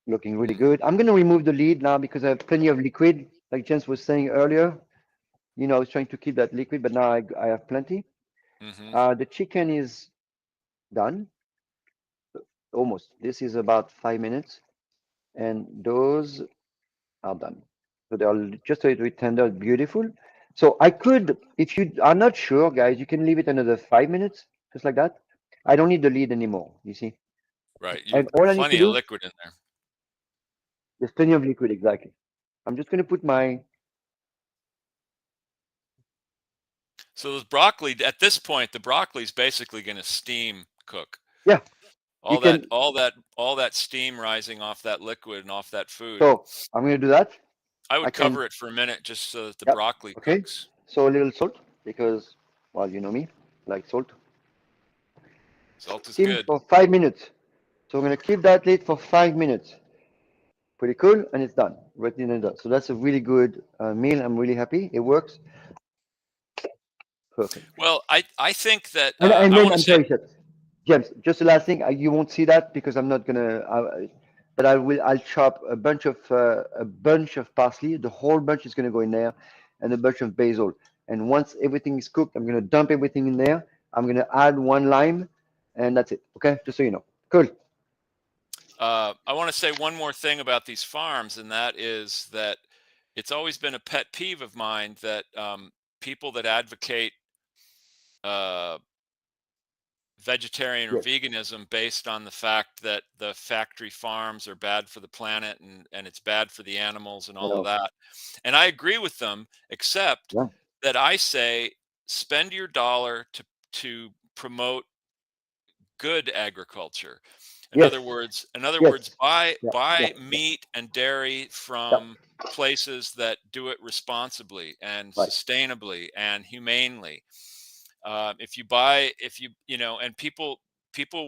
Looking really good. I'm gonna remove the lid now because I have plenty of liquid, like James was saying earlier. I was trying to keep that liquid, but now I have plenty. Hmm. The chicken is done, almost. This is about 5 minutes, and those are done. So they are just a little bit tender, beautiful. So I could, if you are not sure, guys, you can leave it another 5 minutes, just like that. I don't need the lid anymore, you see. Right. You And all I need to plenty of do, liquid in there. there's plenty of liquid, exactly. I'm just going to put my, So the broccoli, at this point, the broccoli is basically going to steam cook. yeah, you All that, can, all that, all that steam rising off that liquid and off that food. so I'm going to do that. I I would can, cover it for a minute just so that the yep, broccoli okay. cooks. So a little salt, because, well, you know me, I like salt. Salt is Steam good. for 5 minutes. So I'm going to keep that lid for 5 minutes. Pretty cool, and it's done. Ready and done. So that's a really good meal. I'm really happy. It works. Perfect. Well, I think that And I then want to I'm say. sorry, Seth. James. Just the last thing. You won't see that because I'm not gonna. But I will. I'll chop a bunch of parsley. The whole bunch is gonna go in there, and a bunch of basil. And once everything is cooked, I'm gonna dump everything in there. I'm gonna add one lime, and that's it. Okay, just so you know. Cool. I want to say one more thing about these farms, and that is that it's always been a pet peeve of mine that people that advocate uh, vegetarian or Yes, veganism based on the fact that the factory farms are bad for the planet and it's bad for the animals and I all of know. that. And I agree with them, except Yeah. that I say spend your dollar to promote good agriculture. Yes. In other words, Yes. Yeah. Yeah. buy Yeah. meat and dairy Yeah. from places that do it responsibly and Right. sustainably and humanely. If you you know, and people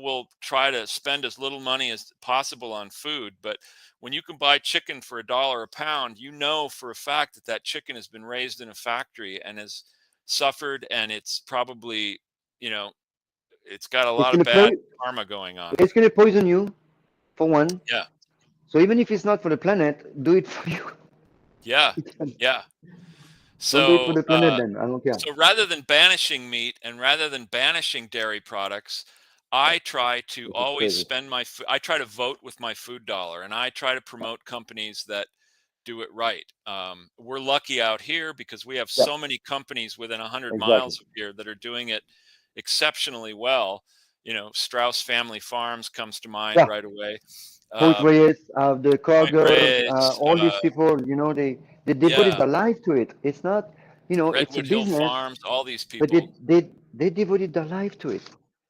will try to spend as little money as possible on food, but when you can buy chicken for $1 a pound, you know for a fact that that chicken has been raised in a factory and has suffered, and it's probably, you know, it's got a It's lot of gonna bad po- karma going on. it's gonna poison you for one. Yeah, So even if it's not for the planet, do it for you. yeah, yeah. Don't do it for So, the planet then. I don't care. so rather than banishing meat and rather than banishing dairy products, I try to This is always crazy. spend I try to vote with my food dollar, and I try to promote companies that do it right. We're lucky out here because we have Yeah. so many companies within 100 Exactly. miles of here that are doing it exceptionally well. You know, Strauss Family Farms comes to mind Yeah. right away. Point Um, Reyes, the Point Kroger's, Reyes, all these people, you know, they devoted yeah, their life to it. It's not, you know, it's a Redwood Hill business, Farms, all these but people. they devoted their life to it.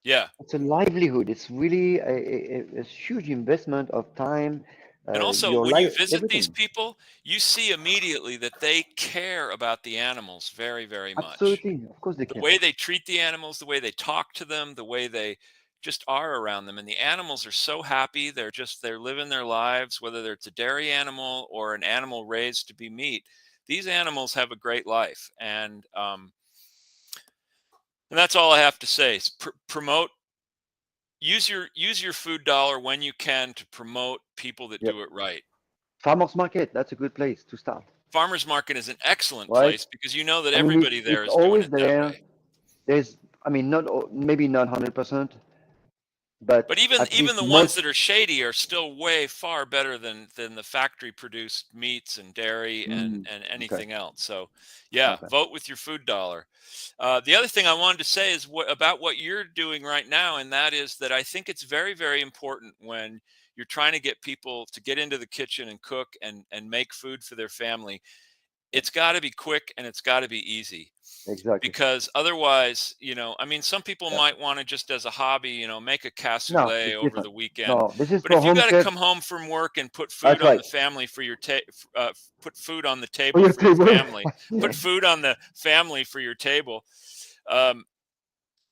Yeah. It's a livelihood. It's really a huge investment of time, And also, your when you life, visit these everything. people, you see immediately that they care about the animals very, very much. Absolutely. Of course they The can. way they treat the animals, the way they talk to them, the way they just are around them. And the animals are so happy. They're living their lives, whether it's a dairy animal or an animal raised to be meat. These animals have a great life. And that's all I have to say is promote, use your food dollar when you can to promote people that Yep. do it right. Farmers market, that's a good place to start, Farmers market is an excellent right? place because you know that I mean, everybody there it's is doing always it that there. way. There's, I mean, maybe not 100%, but But even at even least the ones most. that are shady are still way far better than the factory produced meats and dairy Mm, and okay. anything else. So yeah, Okay. vote with your food dollar. The other thing I wanted to say is about what you're doing right now, and that is that I think it's very, very important when you're trying to get people to get into the kitchen and cook and make food for their family. Yeah. It's got to be quick and it's got to be easy, Exactly. because otherwise, you know, I mean, some people Yeah. might want to just as a hobby, you know, make a No, cassoulet it's over different. the weekend. No, this is But for if you home got to chefs. come home from work and put food That's on right. the family for your put food on the For table your for your table. family, put food on the family for your table. Um,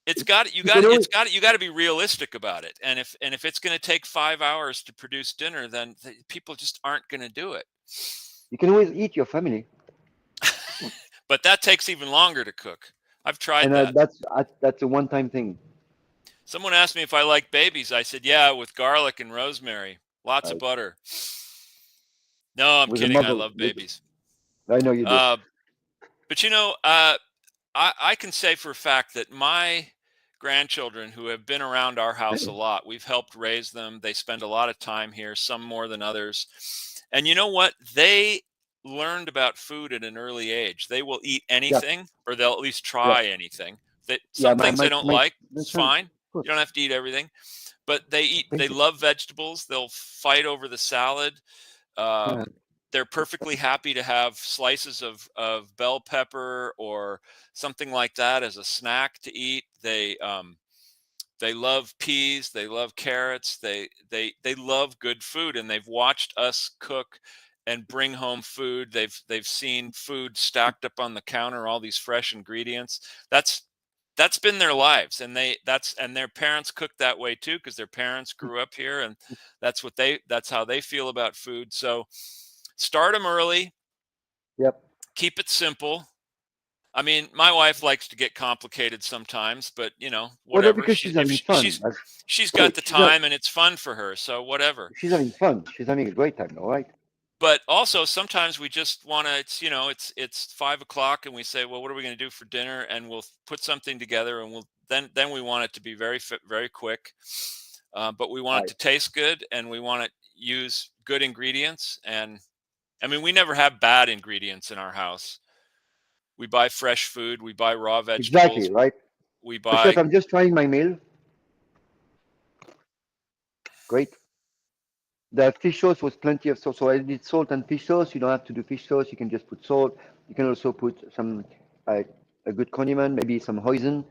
You can always you got to be realistic about it. And if it's going to take 5 hours to produce dinner, then people just aren't going to do it. eat your family, But that takes even longer to cook. I've tried and that. that's a one-time thing. Someone asked me if I like babies. I said, yeah, with garlic and rosemary, lots of Right? butter. No, I'm With a kidding. I mother, love babies. I know you do. Uh, but you know, I can say for a fact that my grandchildren who have been around our house a lot, we've helped raise them. They spend a lot of time here, some more than others. And you know what? They learned about food at an early age. They will eat Yeah, anything, or they'll at least yeah, try anything. That yeah. some things they don't like, My it's son, fine. of You don't course, have to eat everything, but it's they basic. love vegetables. They'll fight over the salad. Yeah, They're perfectly happy to have slices of bell pepper or something like that as a snack to eat. They love peas, they love carrots, they love good food, and they've watched us cook and bring home food. They've seen food stacked up on the counter, all these fresh ingredients. That's that's been their lives, and their parents cooked that way too, because their parents grew up here, and that's how they feel about food. So start them early, yep. keep it simple. I mean, my wife likes to get complicated sometimes, but you know, Well, no, whatever. because she's having fun. She's got Hey, the time and it's fun for her, so whatever. she's having fun. She's having a great time, all right? But also sometimes we just want to. It's 5 o'clock and we say, well, what are we going to do for dinner? And we'll put something together, and then we want it to be very quick, but we want it Right. to taste good, and we want to use good ingredients. And I mean, we never have bad ingredients in our house. We buy fresh food, we buy raw Exactly, vegetables, right? we So, chef, buy. I'm just trying my meal. Great. The fish sauce was plenty of salt. So I did salt and fish sauce. You don't have to do fish sauce. You can just put salt. You can also put some a good condiment, maybe some hoisin,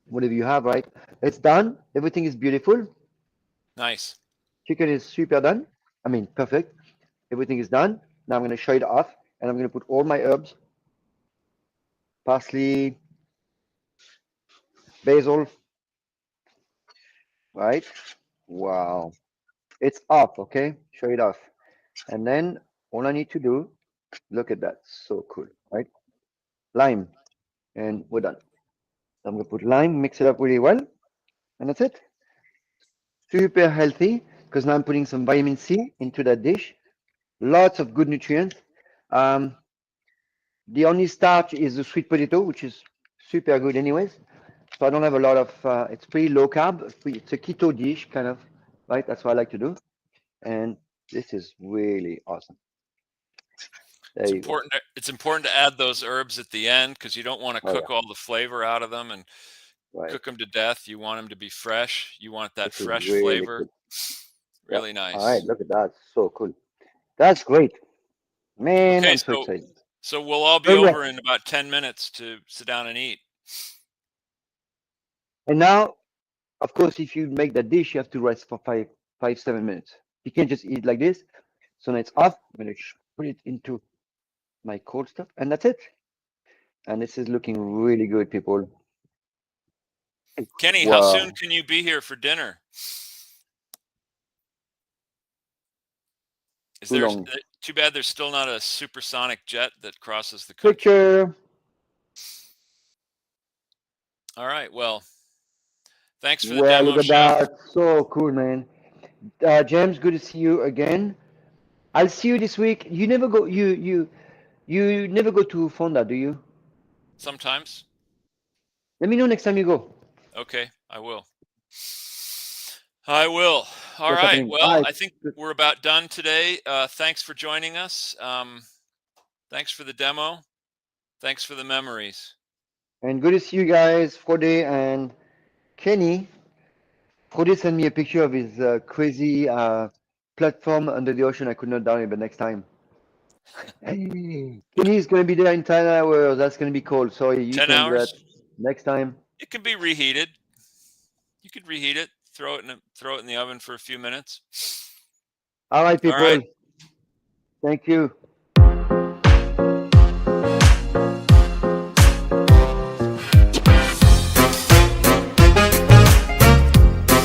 whatever you have, right? It's done. Everything is beautiful. Nice. Chicken is super done. I mean, perfect. Everything is done. Now I'm going to show it off, and I'm going to put all my herbs, parsley, basil, right? Wow. It's off, okay? Show it off. And then all I need to do, look at that. So cool, right? Lime. And we're done. I'm going to put lime, mix it up really well, and that's it. Super healthy because now I'm putting some vitamin C into that dish. Lots of good nutrients. Um, the only starch is the sweet potato, which is super good anyways. So I don't have a lot of, it's pretty low carb. It's a keto dish kind of, right? That's what I like to do. And this is really awesome. There you go. It's important to add those herbs at the end because you don't want to Oh yeah, cook all the flavor out of them and right. cook them to death. You want them to be fresh. You want that This is fresh really flavor. cool. Yeah. Really All right, nice. look at that. So cool. That's great. Man, Okay, I'm so excited. so we'll all be Very well. over in about 10 minutes to sit down and eat. And now, of course, if you make that dish, you have to rest for 7 minutes. You can't just eat like this. So now it's off. I'm going to put it into my cold stuff, and that's it. And this is looking really good, people. Kenny, how soon Wow. can you be here for dinner? Is Too there long. too bad there's still not a supersonic jet that crosses the country? Picture. All right. Well, thanks for the Well, demo, look at chef. that. So cool, man. James, good to see you again. I'll see you this week. You never go. You never go to Fonda, do you? Sometimes. Let me know next time you go. Okay, I will. I will. All What's right. happening? All Well, right. I think Good. we're about done today. Thanks for joining us. Thanks for the demo. Thanks for the memories. And good to see you guys, Frode and Kenny. Frode sent me a picture of his crazy platform under the ocean. I could not down it, but next time. Kenny is going to be there in 10 hours. That's going to be cold. Sorry, you 10 can do that hours. next time. It can be reheated. You could reheat it. Throw it in the oven for a few minutes. All right, All right. people. Thank you.